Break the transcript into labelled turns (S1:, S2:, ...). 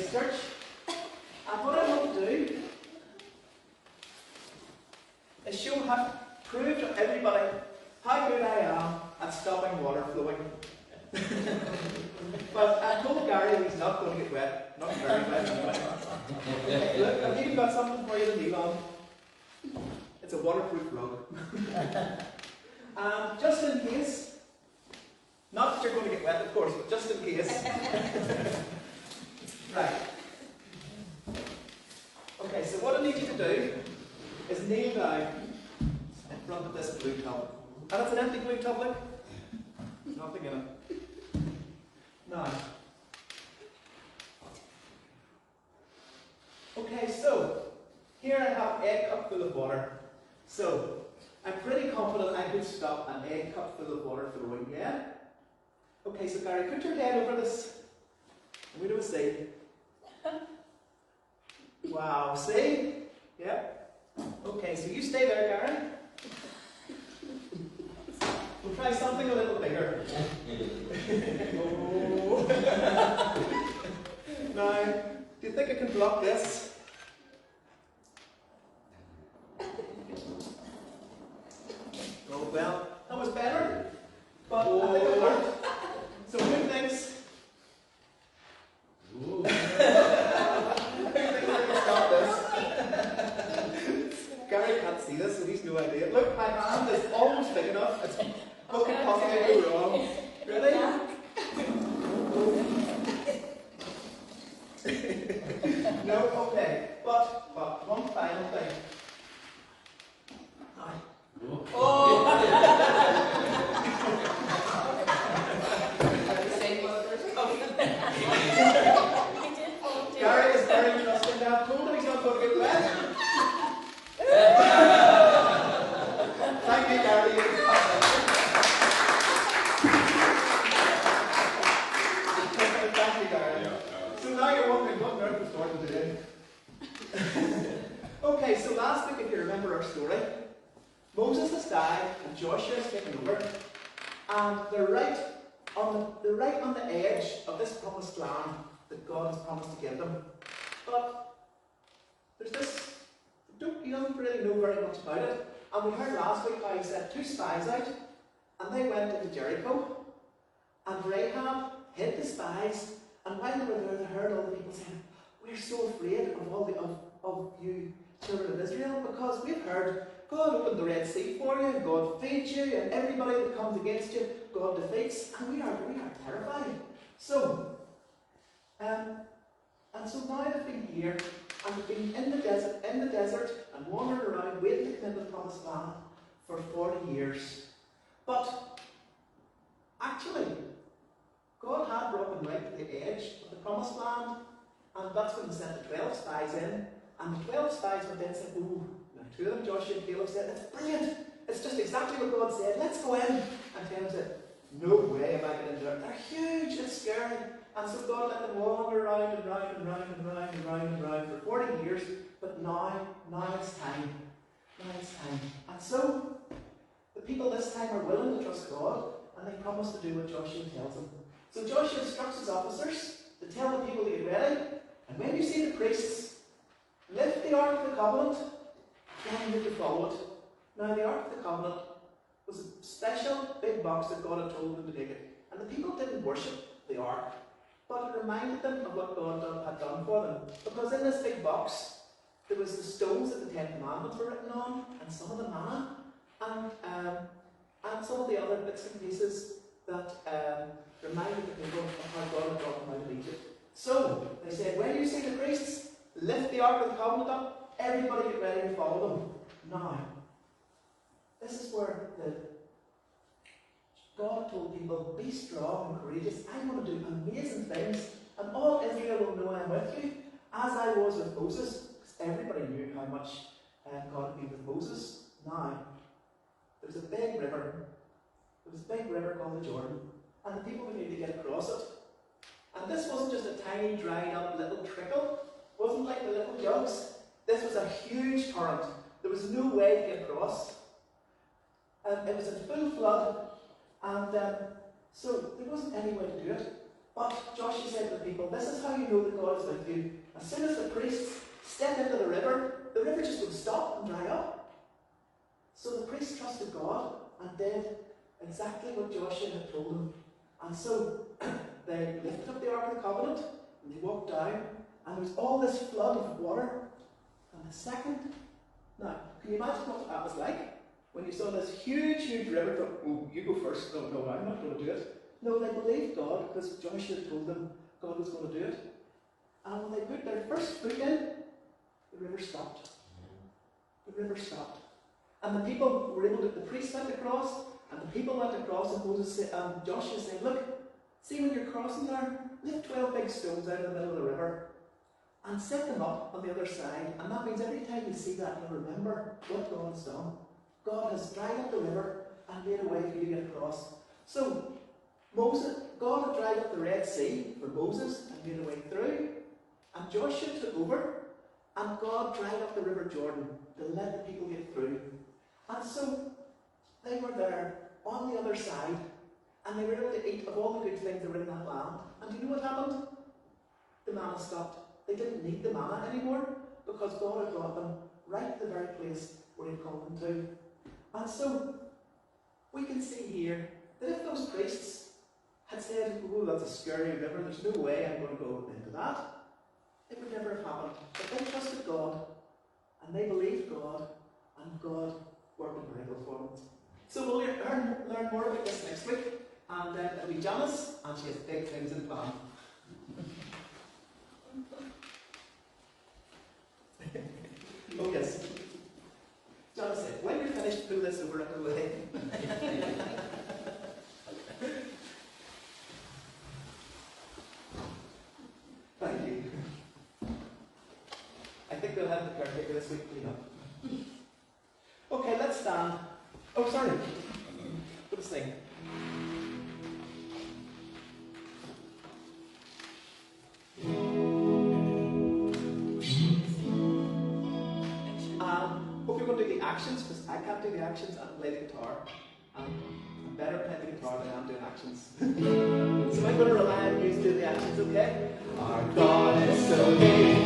S1: Grace Church, and what I want to do is prove to everybody how good I am at stopping water flowing. But I told Gary he's not going to get wet, not very wet anyway. Look, I've even got something for you to kneel on. It's a waterproof rug. Just in case, not that you're going to get wet of course, but just in case. Right. Okay, so what I need you to do is kneel down in front of this blue tub. And it's an empty blue tub, look. There's nothing in it. Now. Okay, so here I have an egg cup full of water. So I'm pretty confident I could stop an egg cup full of water flowing, yeah? Okay, so Gary, put your head over this. And we do a see. Wow, see? Yeah? Okay, so you stay there, Gary. We'll try something a little bigger. Oh. Now, do you think I can block this? Oh, well, that was better. But I think it worked. So who thinks? Who thinks I can stop this? Gary can't see this, so he's no idea. Look, my hand is almost big enough. It's what could possibly go wrong? Really? No? Okay. But one final thing. Oh! Gary is very trusting now. Told him he's not going to get wet. Thank you, Gary. Thank you, Gary. So now you're wondering what on earth was Gordon doing. Okay, so last week, if you remember our story, Moses has died and Joshua is taken over, and they're right on the edge of this promised land that God has promised to give them. But there's this, he doesn't really know very much about it. And we heard last week how he sent 2 spies out, and they went into Jericho, and Rahab hid the spies, and while they were there, they heard all the people saying, "We're so afraid of you, children of Israel, because we've heard God opened the Red Sea for you, God feeds you, and everybody that comes against you, God defeats, and we are terrified." So, and so now they've been here, and they've been in the desert, and wandering around, waiting to come into the promised land for 40 years. But, actually, God had brought them right to the edge of the promised land, and that's when he sent the 12 spies in, and the 12 spies went in and said, "Ooh," now 2 of them, Joshua and Caleb, said, "It's brilliant, it's just exactly what God said, let's go in." And Caleb said, "No way am I getting into it, they're huge, it's scary." And so God let them wander around and round and round and round and round and round for 40 years, but now it's time. Now it's time. And so, the people this time are willing to trust God, and they promise to do what Joshua tells them. So Joshua instructs his officers to tell the people to get ready, and when you see the priests lift the Ark of the Covenant, then you to follow it. Now the Ark of the Covenant was a special big box that God had told them to take it. And the people didn't worship the Ark, but it reminded them of what God had done for them. Because in this big box, there was the stones that the 10 Commandments were written on, and some of the manna, and some of the other bits and pieces that reminded the people of how God had brought them out of Egypt. So, they said, when you see the priests lift the Ark of the Covenant up, everybody get ready to follow them. Now, this is where God told people, be strong and courageous. I'm going to do amazing things, and all Israel will know I'm with you, as I was with Moses. Because everybody knew how much God had been with Moses. Now, there was a big river. There was a big river called the Jordan, and the people needed to get across it. And this wasn't just a tiny, dried up little trickle. It wasn't like the little jugs. This was a huge torrent. There was no way to get across. And it was in full flood, and so there wasn't any way to do it. But Joshua said to the people, this is how you know that God is with you. As soon as the priests step into the river just would stop and dry up. So the priests trusted God and did exactly what Joshua had told them. And so they lifted up the Ark of the Covenant and they walked down, and there was all this flood of water. And the second, now, can you imagine what that was like? When you saw this huge, huge river, thought, oh, you go first. No, I'm not going to do it. No, they believed God because Joshua told them God was going to do it. And when they put their first foot in, the river stopped. The river stopped. And the people were able to, the priests went across, and the people went across, and Joshua said, look, see when you're crossing there, lift 12 big stones out of the middle of the river and set them up on the other side. And that means every time you see that, you'll remember what God has done. God has dried up the river and made a way for you to get across. So, God had dried up the Red Sea for Moses and made a way through. And Joshua took over, and God dried up the River Jordan to let the people get through. And so, they were there on the other side, and they were able to eat of all the good things that were in that land. And do you know what happened? The manna stopped. They didn't need the manna anymore, because God had brought them right to the very place where He called them to. And so, we can see here that if those priests had said, oh, that's a scary river, there's no way I'm going to go into that, it would never have happened. But they trusted God, and they believed God, and God worked a miracle for them. So we'll learn more about this next week, and then it'll be Janice, and she has big things in plan. Oh yes. Janice said, when you're finished, pull this over and go ahead. Thank you. I think we'll have the caretaker this week clean up. Okay, let's stand. Oh, sorry. Let's sing. Hope you're going to do the actions, because I can't do the actions and play the guitar. I'm better playing the guitar than I am doing actions. So I'm going to rely on you to do the actions, okay? Our God is so big.